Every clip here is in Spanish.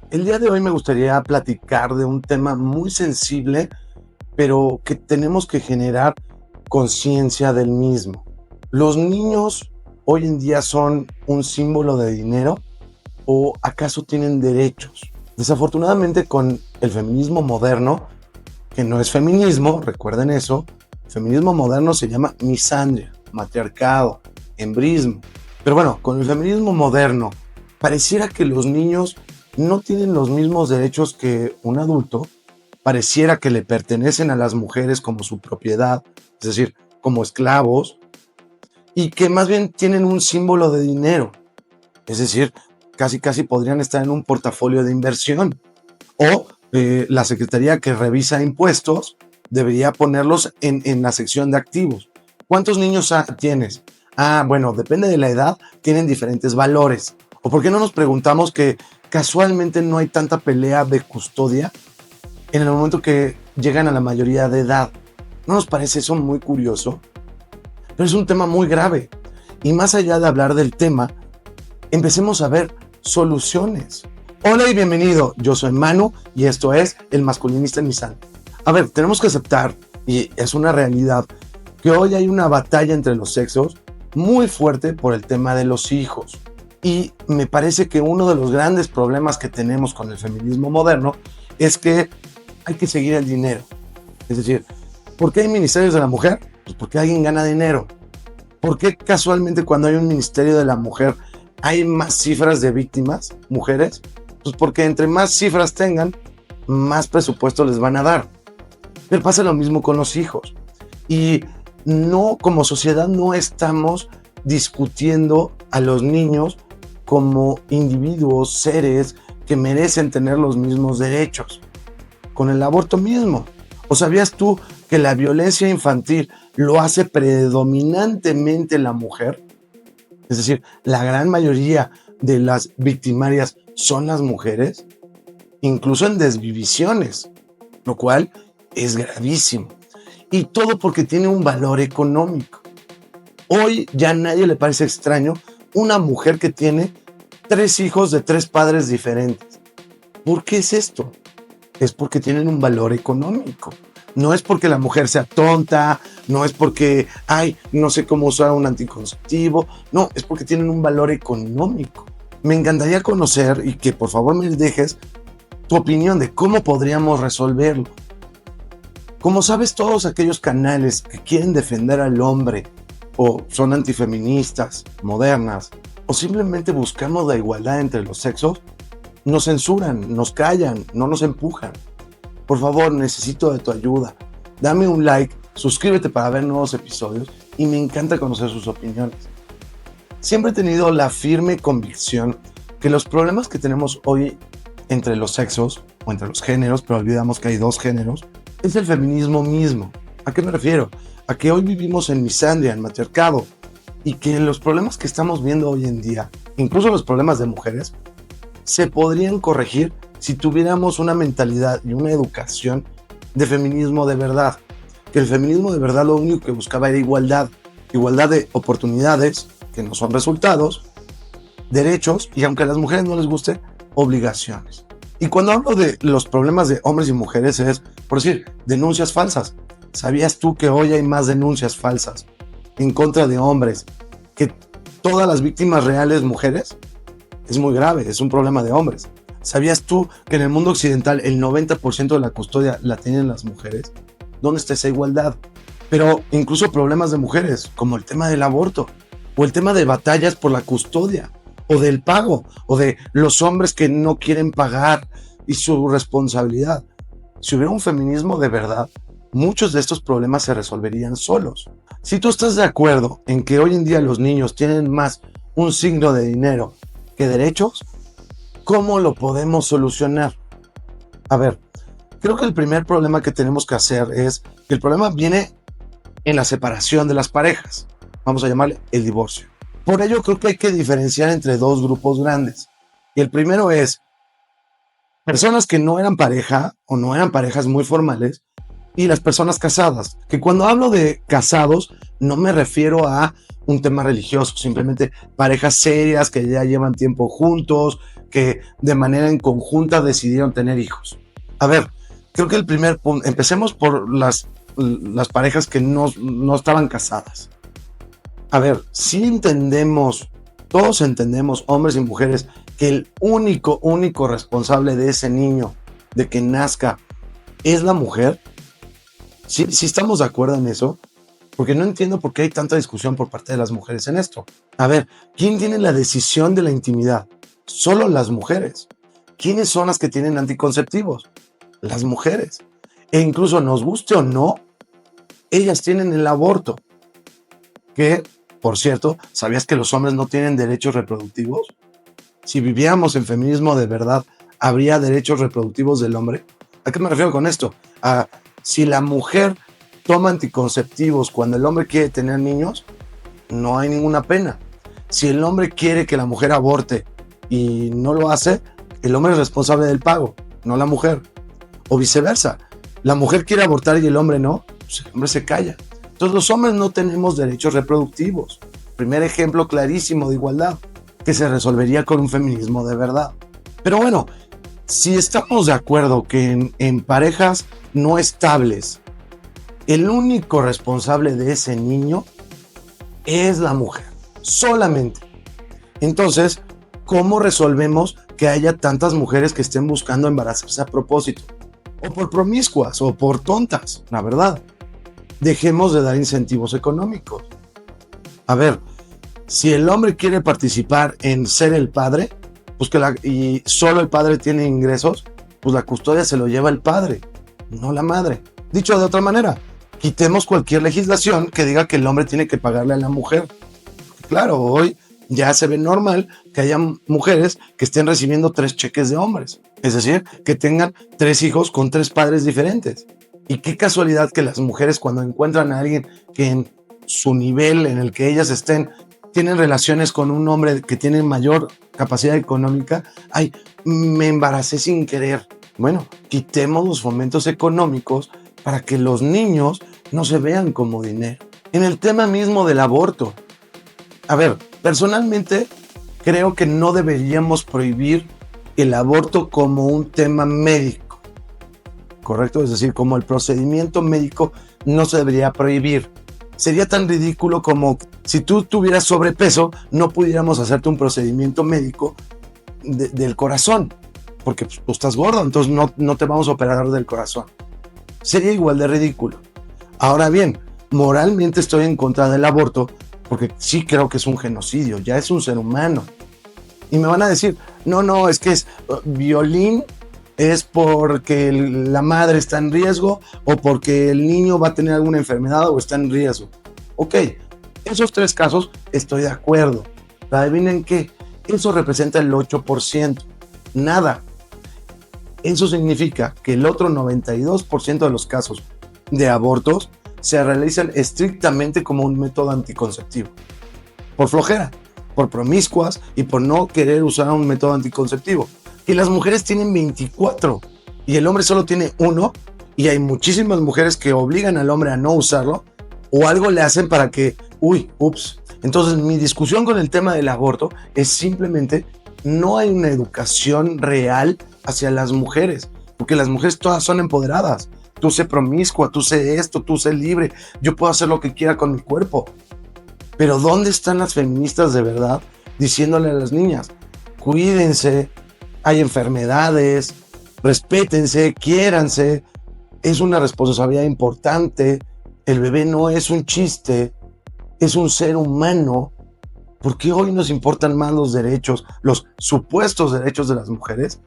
El día de hoy me gustaría platicar de un tema muy sensible, pero que tenemos que generar conciencia del mismo. ¿Los niños hoy en día son un símbolo de dinero o acaso tienen derechos? Desafortunadamente, con el feminismo moderno, que no es feminismo, recuerden eso, el feminismo moderno se llama misandria, matriarcado, embrismo. Pero bueno, con el feminismo moderno, pareciera que los niños no tienen los mismos derechos que un adulto, pareciera que le pertenecen a las mujeres como su propiedad, es decir, como esclavos, y que más bien tienen un símbolo de dinero, es decir, casi podrían estar en un portafolio de inversión. O la Secretaría que revisa impuestos debería ponerlos en la sección de activos. ¿Cuántos niños tienes? Bueno, depende de la edad, tienen diferentes valores. ¿O por qué no nos preguntamos que casualmente no hay tanta pelea de custodia en el momento que llegan a la mayoría de edad? ¿No nos parece eso muy curioso? Pero es un tema muy grave. Y más allá de hablar del tema, empecemos a ver soluciones. Hola y bienvenido, yo soy Manu y esto es El Masculinista en Misandria. A ver, tenemos que aceptar, y es una realidad, que hoy hay una batalla entre los sexos muy fuerte por el tema de los hijos. Y me parece que uno de los grandes problemas que tenemos con el feminismo moderno es que hay que seguir el dinero. Es decir, ¿por qué hay ministerios de la mujer? Pues porque alguien gana dinero. ¿Por qué casualmente cuando hay un ministerio de la mujer hay más cifras de víctimas, mujeres? Pues porque entre más cifras tengan, más presupuesto les van a dar. Pero pasa lo mismo con los hijos. Y no, como sociedad no estamos discutiendo a los niños como individuos, seres que merecen tener los mismos derechos. Con el aborto mismo. ¿O sabías tú que la violencia infantil lo hace predominantemente la mujer? Es decir, la gran mayoría de las victimarias son las mujeres, incluso en desvivisiones, lo cual es gravísimo. Y todo porque tiene un valor económico. Hoy ya a nadie le parece extraño una mujer que tiene 3 hijos de 3 padres diferentes. ¿Por qué es esto? Es porque tienen un valor económico. No es porque la mujer sea tonta, no es porque, no sé cómo usar un anticonceptivo, no, es porque tienen un valor económico. Me encantaría conocer y que por favor me dejes tu opinión de cómo podríamos resolverlo. Como sabes, todos aquellos canales que quieren defender al hombre o son antifeministas, modernas, o simplemente buscamos la igualdad entre los sexos, nos censuran, nos callan, no nos empujan. Por favor, necesito de tu ayuda. Dame un like, suscríbete para ver nuevos episodios y me encanta conocer sus opiniones. Siempre he tenido la firme convicción que los problemas que tenemos hoy entre los sexos o entre los géneros, pero olvidamos que hay 2 géneros, es el feminismo mismo. ¿A qué me refiero? A que hoy vivimos en misandria, en matriarcado, y que los problemas que estamos viendo hoy en día, incluso los problemas de mujeres, se podrían corregir si tuviéramos una mentalidad y una educación de feminismo de verdad. Que el feminismo de verdad lo único que buscaba era igualdad. Igualdad de oportunidades, que no son resultados, derechos y, aunque a las mujeres no les guste, obligaciones. Y cuando hablo de los problemas de hombres y mujeres es, por decir, denuncias falsas. ¿Sabías tú que hoy hay más denuncias falsas en contra de hombres que todas las víctimas reales mujeres? Es muy grave, es un problema de hombres. ¿Sabías tú que en el mundo occidental el 90% de la custodia la tienen las mujeres? ¿Dónde está esa igualdad? Pero incluso problemas de mujeres, como el tema del aborto, o el tema de batallas por la custodia, o del pago, o de los hombres que no quieren pagar y su responsabilidad. Si hubiera un feminismo de verdad, muchos de estos problemas se resolverían solos. Si tú estás de acuerdo en que hoy en día los niños tienen más un signo de dinero que derechos, ¿cómo lo podemos solucionar? A ver, creo que el primer problema que tenemos que hacer es que el problema viene en la separación de las parejas. Vamos a llamarle el divorcio. Por ello creo que hay que diferenciar entre 2 grupos grandes. Y el primero es personas que no eran pareja o no eran parejas muy formales, y las personas casadas. Que cuando hablo de casados, no me refiero a un tema religioso, simplemente parejas serias que ya llevan tiempo juntos, que de manera en conjunta decidieron tener hijos. A ver, creo que el primer punto, empecemos por las parejas que no estaban casadas. A ver, si entendemos, todos entendemos, hombres y mujeres, que el único responsable de ese niño, de que nazca, es la mujer. Sí, estamos de acuerdo en eso, porque no entiendo por qué hay tanta discusión por parte de las mujeres en esto. A ver, ¿quién tiene la decisión de la intimidad? Solo las mujeres. ¿Quiénes son las que tienen anticonceptivos? Las mujeres. E incluso nos guste o no, ellas tienen el aborto. Que, por cierto, ¿sabías que los hombres no tienen derechos reproductivos? Si viviéramos en feminismo de verdad, ¿habría derechos reproductivos del hombre? ¿A qué me refiero con esto? Si la mujer toma anticonceptivos cuando el hombre quiere tener niños, no hay ninguna pena. Si el hombre quiere que la mujer aborte y no lo hace, el hombre es responsable del pago, no la mujer. O viceversa, la mujer quiere abortar y el hombre no, pues el hombre se calla. Entonces los hombres no tenemos derechos reproductivos. Primer ejemplo clarísimo de igualdad, que se resolvería con un feminismo de verdad. Pero bueno, si estamos de acuerdo que en parejas no estables, el único responsable de ese niño es la mujer, solamente. Entonces, ¿cómo resolvemos que haya tantas mujeres que estén buscando embarazarse a propósito? O por promiscuas, o por tontas, la verdad. Dejemos de dar incentivos económicos. A ver, si el hombre quiere participar en ser el padre, pues y solo el padre tiene ingresos, pues la custodia se lo lleva el padre, no la madre. Dicho de otra manera, quitemos cualquier legislación que diga que el hombre tiene que pagarle a la mujer. Claro, hoy ya se ve normal que haya mujeres que estén recibiendo 3 cheques de hombres. Es decir, que tengan 3 hijos con 3 padres diferentes. Y qué casualidad que las mujeres, cuando encuentran a alguien que en su nivel en el que ellas estén, tienen relaciones con un hombre que tiene mayor capacidad económica, ay, me embaracé sin querer. Bueno, quitemos los fomentos económicos para que los niños no se vean como dinero. En el tema mismo del aborto, a ver, personalmente creo que no deberíamos prohibir el aborto como un tema médico, ¿correcto? Es decir, como el procedimiento médico no se debería prohibir. Sería tan ridículo como si tú tuvieras sobrepeso, no pudiéramos hacerte un procedimiento médico del corazón, porque pues, tú estás gordo, entonces no te vamos a operar del corazón. Sería igual de ridículo. Ahora bien, moralmente estoy en contra del aborto, porque sí creo que es un genocidio, ya es un ser humano. Y me van a decir, no, es que es violín, es porque la madre está en riesgo o porque el niño va a tener alguna enfermedad o está en riesgo. Ok, esos 3 casos estoy de acuerdo. Pero adivinen qué, eso representa el 8%. Nada. Eso significa que el otro 92% de los casos de abortos se realizan estrictamente como un método anticonceptivo. Por flojera, por promiscuas y por no querer usar un método anticonceptivo. Y las mujeres tienen 24 y el hombre solo tiene 1, y hay muchísimas mujeres que obligan al hombre a no usarlo o algo le hacen para que, ups. Entonces mi discusión con el tema del aborto es simplemente no hay una educación real hacia las mujeres, porque las mujeres todas son empoderadas. Tú sé promiscua, tú sé esto, tú sé libre, yo puedo hacer lo que quiera con mi cuerpo. Pero ¿dónde están las feministas de verdad diciéndole a las niñas, cuídense, hay enfermedades, respétense, quiéranse, es una responsabilidad importante, el bebé no es un chiste, es un ser humano? ¿Por qué hoy nos importan más los derechos, los supuestos derechos de las mujeres,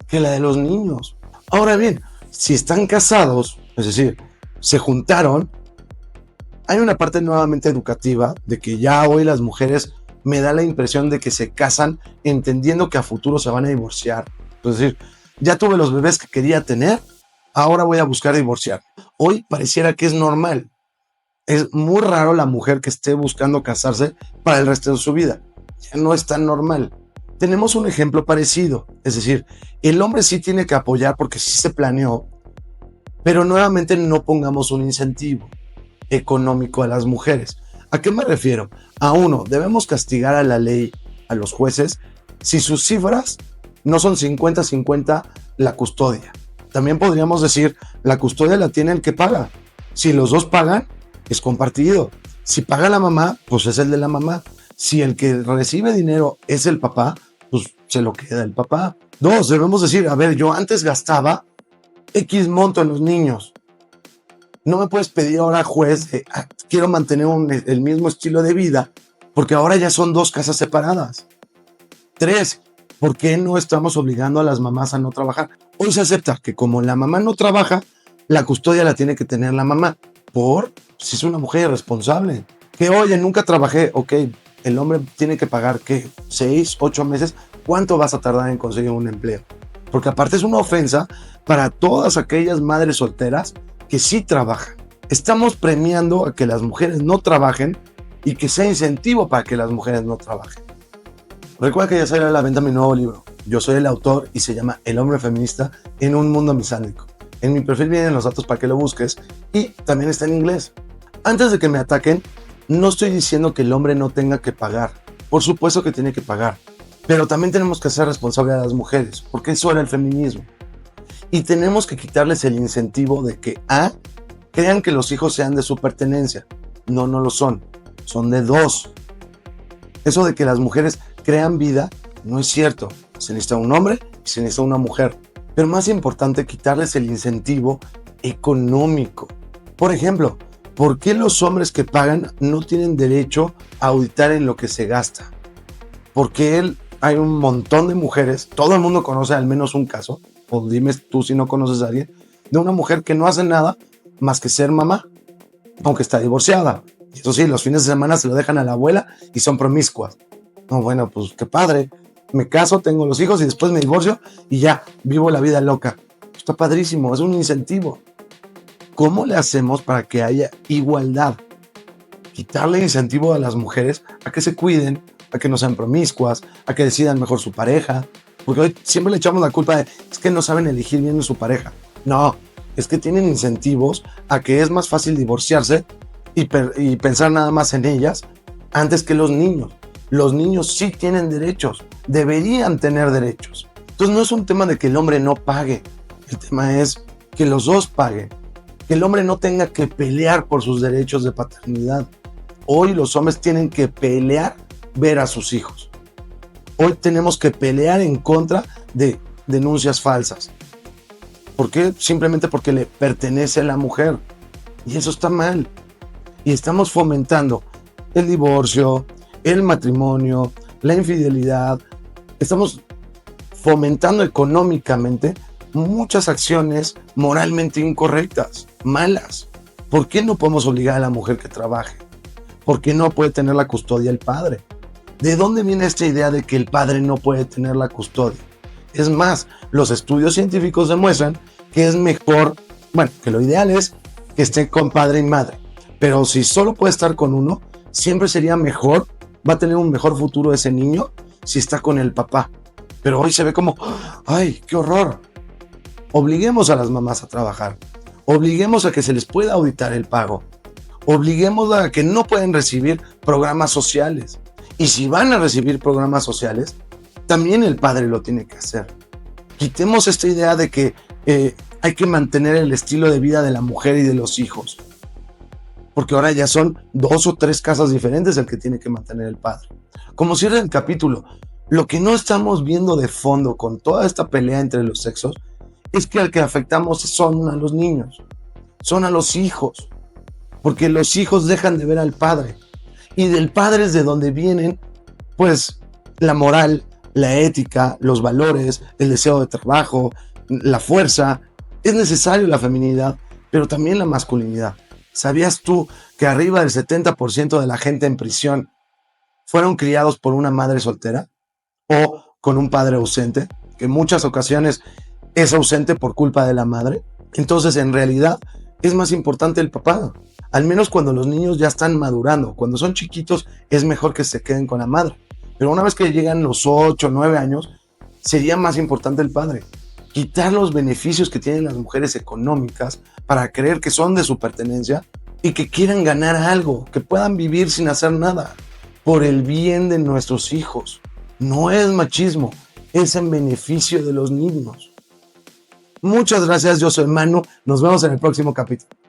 que la de los niños? Ahora bien, si están casados, es decir, se juntaron, hay una parte nuevamente educativa de que ya hoy las mujeres me da la impresión de que se casan entendiendo que a futuro se van a divorciar. Es decir, ya tuve los bebés que quería tener, ahora voy a buscar divorciar. Hoy pareciera que es normal. Es muy raro la mujer que esté buscando casarse para el resto de su vida. Ya no es tan normal. Tenemos un ejemplo parecido. Es decir, el hombre sí tiene que apoyar porque sí se planeó Pero nuevamente no pongamos un incentivo económico a las mujeres. ¿A qué me refiero? A uno, debemos castigar a la ley, a los jueces, si sus cifras no son 50-50 la custodia. También podríamos decir, la custodia la tiene el que paga. Si los dos pagan, es compartido. Si paga la mamá, pues es el de la mamá. Si el que recibe dinero es el papá, pues se lo queda el papá. Dos, debemos decir, a ver, yo antes gastaba X monto en los niños. No me puedes pedir ahora, juez, quiero mantener el mismo estilo de vida, porque ahora ya son dos casas separadas. Tres, ¿por qué no estamos obligando a las mamás a no trabajar? Hoy se acepta que como la mamá no trabaja, la custodia la tiene que tener la mamá. Si es una mujer irresponsable. Que, oye, nunca trabajé, ok, el hombre tiene que pagar, ¿qué? 6, 8 meses. ¿Cuánto vas a tardar en conseguir un empleo? Porque aparte es una ofensa para todas aquellas madres solteras que sí trabajan. Estamos premiando a que las mujeres no trabajen y que sea incentivo para que las mujeres no trabajen. Recuerda que ya sale a la venta mi nuevo libro. Yo soy el autor y se llama El hombre feminista en un mundo misándrico. En mi perfil vienen los datos para que lo busques y también está en inglés. Antes de que me ataquen, no estoy diciendo que el hombre no tenga que pagar. Por supuesto que tiene que pagar. Pero también tenemos que ser responsables a las mujeres, porque eso era el feminismo. Y tenemos que quitarles el incentivo de que crean que los hijos sean de su pertenencia. No, no lo son. Son de dos. Eso de que las mujeres crean vida no es cierto. Se necesita un hombre y se necesita una mujer. Pero más importante, quitarles el incentivo económico. Por ejemplo, ¿por qué los hombres que pagan no tienen derecho a auditar en lo que se gasta? Porque hay un montón de mujeres, todo el mundo conoce al menos un caso, o dime tú si no conoces a alguien, de una mujer que no hace nada más que ser mamá, aunque está divorciada. Eso sí, los fines de semana se lo dejan a la abuela y son promiscuas. No, bueno, pues qué padre. Me caso, tengo los hijos y después me divorcio y ya, vivo la vida loca. Está padrísimo, es un incentivo. ¿Cómo le hacemos para que haya igualdad? Quitarle incentivo a las mujeres a que se cuiden, a que no sean promiscuas, a que decidan mejor su pareja. Porque hoy siempre le echamos la culpa de, es que no saben elegir bien a su pareja. No, es que tienen incentivos a que es más fácil divorciarse y pensar nada más en ellas antes que los niños. Los niños sí tienen derechos, deberían tener derechos. Entonces no es un tema de que el hombre no pague, el tema es que los dos paguen, que el hombre no tenga que pelear por sus derechos de paternidad. Hoy los hombres tienen que pelear ver a sus hijos. Hoy tenemos que pelear en contra de denuncias falsas. ¿Por qué? Simplemente porque le pertenece a la mujer. Y eso está mal. Y estamos fomentando el divorcio, el matrimonio, la infidelidad. Estamos fomentando económicamente muchas acciones moralmente incorrectas, malas. ¿Por qué no podemos obligar a la mujer que trabaje? ¿Por qué no puede tener la custodia el padre? ¿De dónde viene esta idea de que el padre no puede tener la custodia? Es más, los estudios científicos demuestran que es mejor, que lo ideal es que esté con padre y madre. Pero si solo puede estar con uno, siempre sería mejor, va a tener un mejor futuro ese niño si está con el papá. Pero hoy se ve como, ¡ay, qué horror! Obliguemos a las mamás a trabajar. Obliguemos a que se les pueda auditar el pago. Obliguemos a que no pueden recibir programas sociales. Y si van a recibir programas sociales, también el padre lo tiene que hacer. Quitemos esta idea de que hay que mantener el estilo de vida de la mujer y de los hijos. Porque ahora ya son 2 o 3 casas diferentes el que tiene que mantener el padre. Como cierra el capítulo, lo que no estamos viendo de fondo con toda esta pelea entre los sexos es que al que afectamos son a los niños, son a los hijos. Porque los hijos dejan de ver al padre. Y del padre es de donde vienen, pues, la moral, la ética, los valores, el deseo de trabajo, la fuerza. Es necesario la feminidad, pero también la masculinidad. ¿Sabías tú que arriba del 70% de la gente en prisión fueron criados por una madre soltera o con un padre ausente? Que en muchas ocasiones es ausente por culpa de la madre. Entonces, en realidad, es más importante el papá. Al menos cuando los niños ya están madurando. Cuando son chiquitos, es mejor que se queden con la madre. Pero una vez que llegan los 8 o 9 años, sería más importante el padre. quitar los beneficios que tienen las mujeres económicas para creer que son de su pertenencia y que quieran ganar algo, que puedan vivir sin hacer nada, por el bien de nuestros hijos. No es machismo, es en beneficio de los niños. Muchas gracias, yo soy Manu, nos vemos en el próximo capítulo.